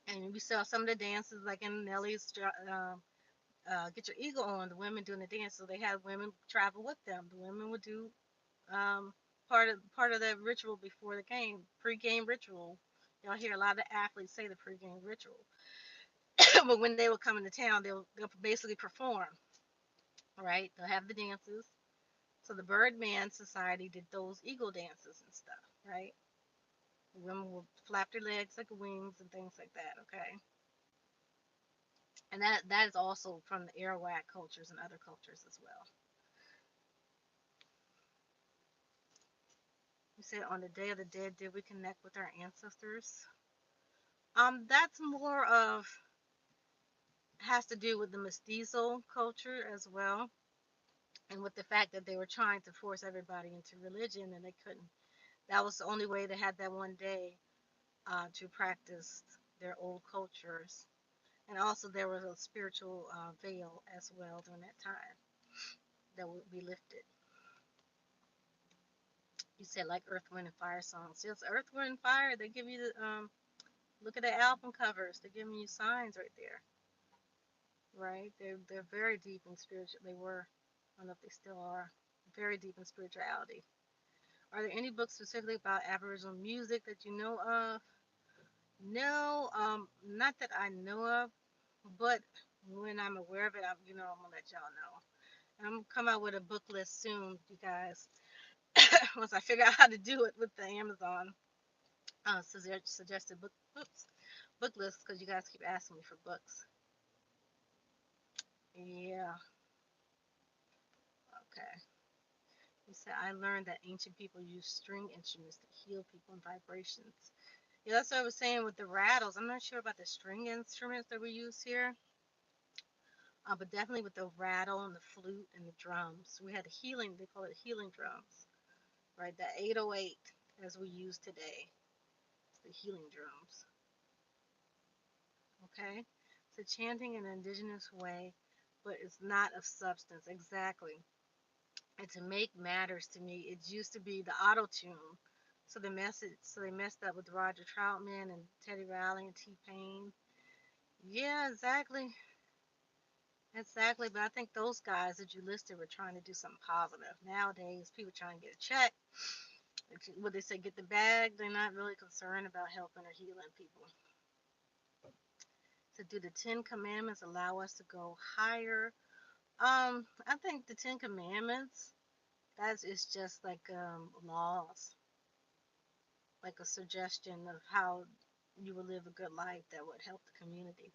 and we saw some of the dances like in Nelly's Get Your Eagle On. The women doing the dance, so they had women travel with them. The women would do um, part of the ritual before the game, pre-game ritual. Y'all hear a lot of athletes say the pre-game ritual, but when they will come into town, they'll basically perform. Right? They'll have the dances. So the Birdman Society did those eagle dances and stuff. Right? The women will flap their legs like wings and things like that. Okay. And that is also from the Arawak cultures and other cultures as well. You said on the Day of the Dead, did we connect with our ancestors? That's more of has to do with the mestizo culture as well, and with the fact that they were trying to force everybody into religion and they couldn't. That was the only way they had that one day to practice their old cultures. And also, there was a spiritual veil as well during that time that would be lifted. You said like Earth, Wind, and Fire songs. Yes, Earth, Wind, and Fire. They give you the look at the album covers. They're giving you signs right there, right? They're very deep in spiritual. They were. I don't know if they still are. Very deep in spirituality. Are there any books specifically about Aboriginal music that you know of? No, not that I know of. But when I'm aware of it, I'm gonna let y'all know. And I'm gonna come out with a book list soon, you guys. Once I figure out how to do it with the Amazon suggested book list, because you guys keep asking me for books. Yeah, okay. You said I learned that ancient people used string instruments to heal people in vibrations. Yeah, that's what I was saying with the rattles. I'm not sure about the string instruments that we use here, but definitely with the rattle and the flute and the drums. We had the healing. They call it healing drums, right? The 808 as we use today. It's the healing drums. Okay? So chanting in an indigenous way, but it's not of substance. Exactly. And to make matters to me, it used to be the auto tune. So they messed up with Roger Troutman and Teddy Riley and T Pain. Yeah, exactly. Exactly. But I think those guys that you listed were trying to do something positive. Nowadays, people trying to get a check. What they say, get the bag. They're not really concerned about helping or healing people. So, do the Ten Commandments allow us to go higher? I think the Ten Commandments, that is just like laws, like a suggestion of how you would live a good life that would help the community.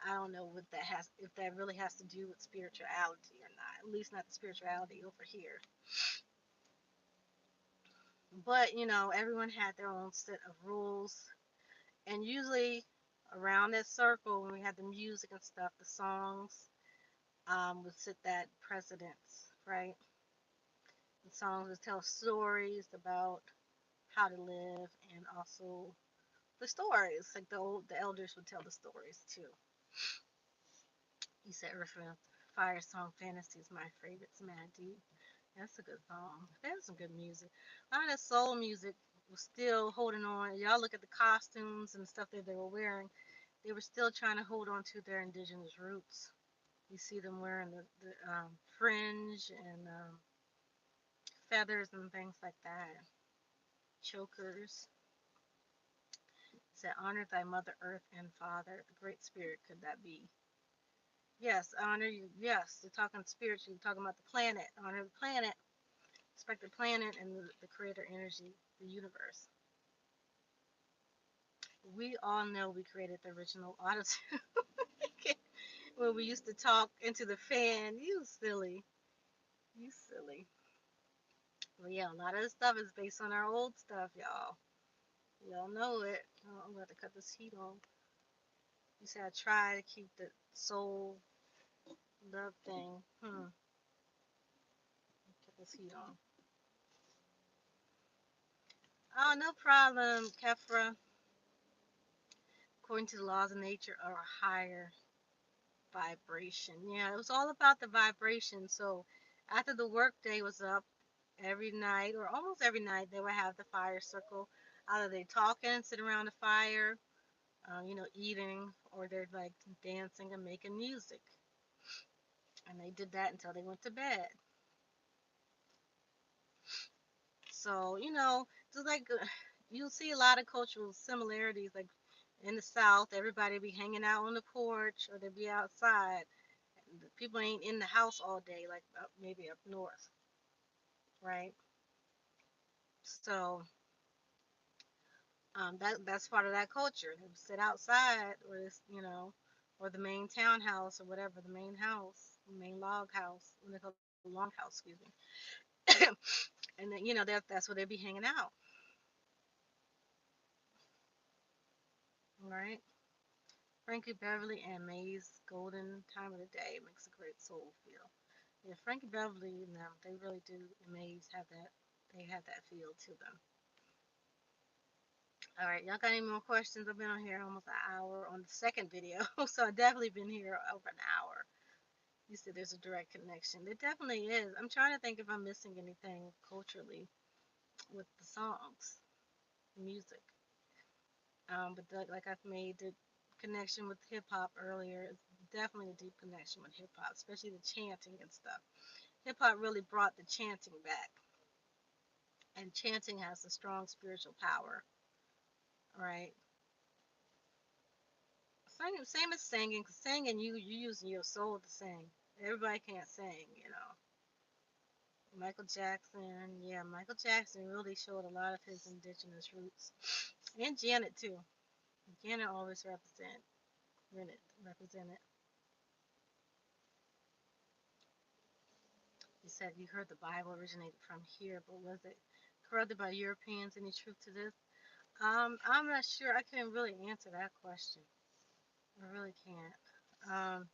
I don't know what that has, if that really has to do with spirituality or not. At least not the spirituality over here. But everyone had their own set of rules, and usually around that circle, when we had the music and stuff, the songs would set that precedence, right? The songs would tell stories about how to live, and also the stories, like the elders would tell the stories too. You said Earth, Wind, Fire song Fantasy is my favorite. It's mad deep. That's a good song. That's some good music. A lot of that soul music was still holding on. Y'all look at the costumes and stuff that they were wearing. They were still trying to hold on to their indigenous roots. You see them wearing the fringe and feathers and things like that. Chokers. It said, honor thy mother earth and father. The great spirit could that be? Yes, honor you. Yes, they're talking spiritually. They're talking about the planet. Honor the planet. Respect the planet and the creator energy, the universe. We all know we created the original autotune. When we used to talk into the fan. You silly. You silly. But yeah, a lot of the stuff is based on our old stuff, y'all. Y'all know it. Oh, I'm going to cut this heat on. You said I try to keep the soul love thing. Cut this heat on. Oh, no problem, Kefra. According to the laws of nature, or higher vibration. Yeah, it was all about the vibration. So after the workday was up, every night or almost every night they would have the fire circle. Either they talking, sit around the fire, eating, or they're like dancing and making music. And they did that until they went to bed. So just like you'll see a lot of cultural similarities. Like in the South, everybody be hanging out on the porch or they be outside. The people ain't in the house all day, like maybe up north, right? So that's part of that culture. They would sit outside, or or the main townhouse or whatever, the main house, the main log house, when they call it the longhouse, excuse me. And then that's where they'd be hanging out, right? Frankie Beverly and May's Golden Time of the Day makes a great soul feel. Yeah, Frankie Beverly and them, they really do. And May's have that. They have that feel to them. All right, y'all got any more questions? I've been on here almost an hour on the second video, so I've definitely been here over an hour. You said there's a direct connection. There definitely is. I'm trying to think if I'm missing anything culturally with the songs, music. But like I've made the connection with hip hop earlier, it's definitely a deep connection with hip hop, especially the chanting and stuff. Hip hop really brought the chanting back, and chanting has a strong spiritual power, right? Same as singing. 'Cause singing, you using your soul to sing. Everybody can't sing. Michael Jackson, yeah, Michael Jackson really showed a lot of his indigenous roots, and Janet too. Janet always represented. You said you heard the Bible originated from here, but was it corrupted by Europeans? Any truth to this? I'm not sure. I can't really answer that question. I really can't. Um,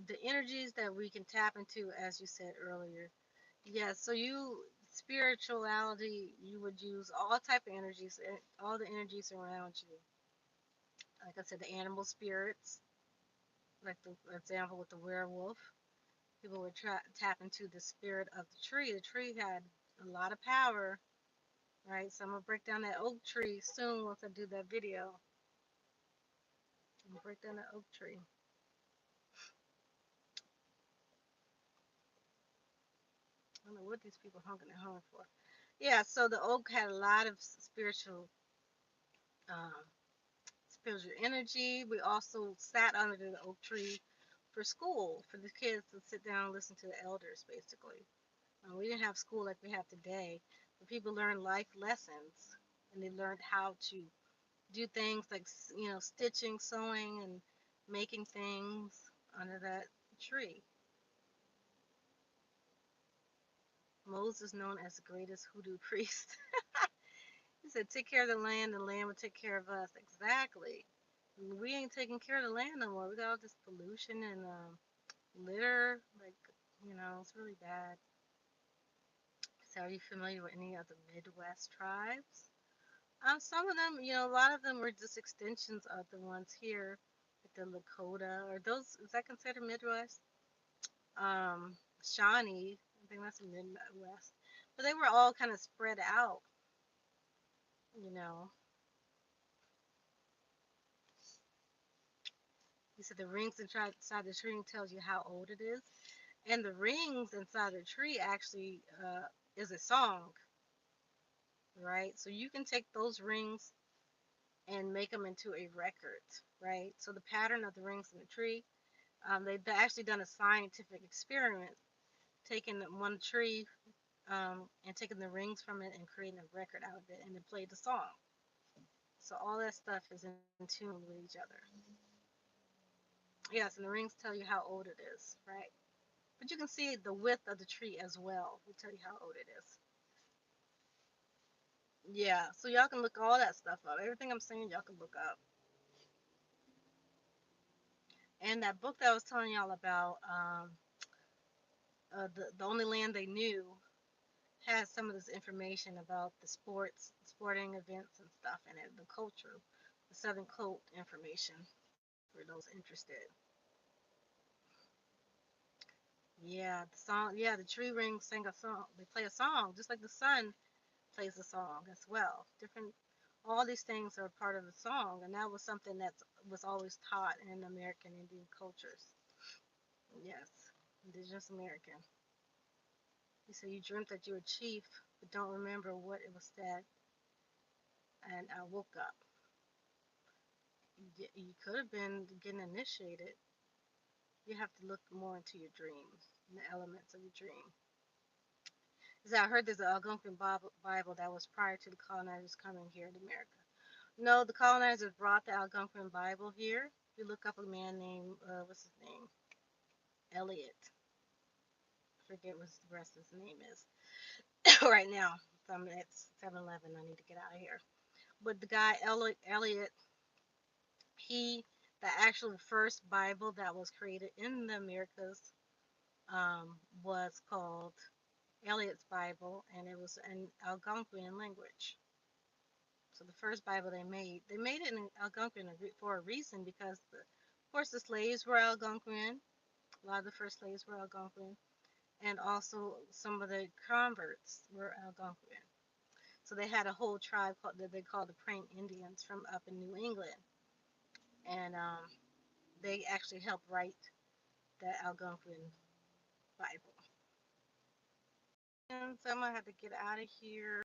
the energies that we can tap into, as you said earlier. Yeah, so spirituality, you would use all type of energies, all the energies around you. Like I said, the animal spirits, like the example with the werewolf. People would tap into the spirit of the tree. The tree had a lot of power, right? So I'm gonna break down that oak tree soon once I do that video. I'm gonna break down the oak tree. I don't know what these people honking their horn for. Yeah, so the oak had a lot of um, spiritual energy. We also sat under the oak tree for school, for the kids to sit down and listen to the elders, basically. We didn't have school like we have today, but people learned life lessons, and they learned how to do things like stitching, sewing, and making things under that tree. Moses, known as the greatest hoodoo priest, he said, "Take care of the land will take care of us." Exactly. We ain't taking care of the land no more. We got all this pollution and litter. Like, it's really bad. So, are you familiar with any of the Midwest tribes? Some of them, a lot of them were just extensions of the ones here, like the Lakota, or those, is that considered Midwest? Shawnee, I think that's in Midwest. But they were all kind of spread out, you know. He said the rings inside the tree tells you how old it is. And the rings inside the tree actually is a song, right? So you can take those rings and make them into a record, right? So the pattern of the rings in the tree, they've actually done a scientific experiment, taking one tree and taking the rings from it and creating a record out of it, and then played the song. So all that stuff is in tune with each other. Yes, and the rings tell you how old it is, right? But you can see the width of the tree as well. Will tell you how old it is. Yeah, so y'all can look all that stuff up. Everything I'm saying, y'all can look up. And that book that I was telling y'all about, the only land they knew, has some of this information about the sporting events and stuff in it, the culture, the Southern Cult information for those interested. Yeah, the song. Yeah, the tree rings sing a song. They play a song, just like the sun plays a song as well. Different. All these things are part of the song, and that was something that was always taught in American Indian cultures. Yes, Indigenous American. You said you dreamt that you were a chief, but don't remember what it was said, and I woke up. You could have been getting initiated. You have to look more into your dreams and the elements of your dream. Because I heard there's an Algonquin Bible that was prior to the colonizers coming here to America. No, the colonizers brought the Algonquin Bible here. If you look up a man named, what's his name? Elliot. I forget what the rest of his name is right now. I'm at 7-Eleven. I need to get out of here. But the guy, Elliot, he, the actual first Bible that was created in the Americas, was called Eliot's Bible, and it was in Algonquian language. So the first Bible they made it in Algonquin for a reason, because, of course, the slaves were Algonquin. A lot of the first slaves were Algonquin, and also some of the converts were Algonquin. So they had a whole tribe that they called the Praying Indians from up in New England, and they actually helped write the Algonquin Bible. And so I'm gonna have to get out of here.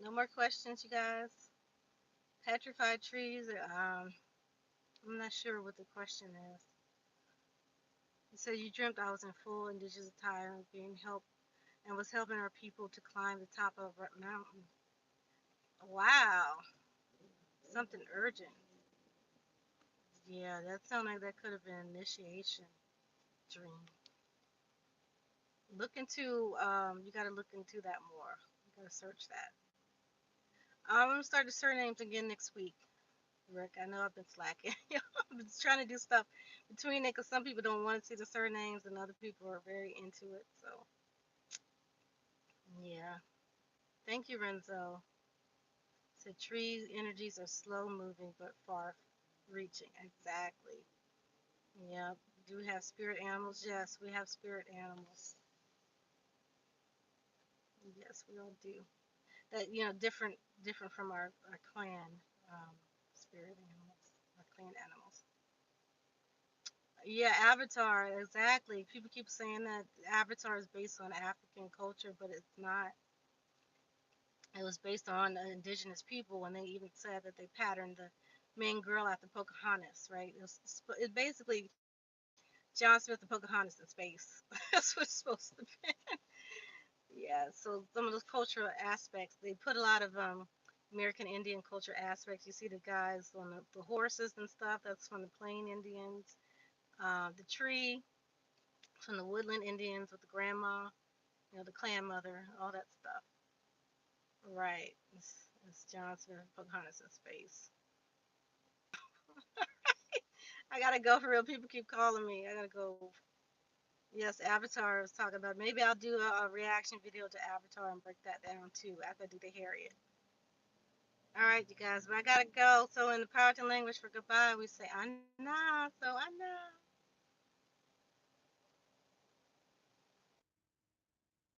No more questions, you guys. Petrified trees. I'm not sure what the question is. It said you dreamt I was in full indigenous attire and being helped and was helping our people to climb the top of a mountain. Wow, something urgent. Yeah, that sounded like that could have been an initiation dream. Look into, you got to look into that more. You got to search that. I'm gonna start the surnames again next week, Rick. I know I've been slacking. I've been trying to do stuff between it because some people don't want to see the surnames and other people are very into it. So, yeah. Thank you, Renzo. So trees energies are slow moving but far reaching. Exactly. Yep. Do we have spirit animals? Yes, we have spirit animals. Yes, we all do. That, different from our clan spirit animals, our clan animals. Yeah, Avatar, exactly. People keep saying that Avatar is based on African culture, but it's not. It was based on indigenous people, and they even said that they patterned the main girl after Pocahontas, right? It basically John Smith and Pocahontas in space. That's what it's supposed to be. Yeah, so some of those cultural aspects, they put a lot of American Indian culture aspects. You see the guys on the horses and stuff. That's from the Plain Indians. The tree from the Woodland Indians with the grandma, the clan mother, all that stuff. Right. It's John Smith Pocahontas' face. I gotta go for real. People keep calling me. I gotta go. Yes, Avatar was talking about. Maybe I'll do a reaction video to Avatar and break that down too after I do the Harriet. All right, you guys, but I gotta go. So in the Powhatan language for goodbye, we say "Anna." So Anna.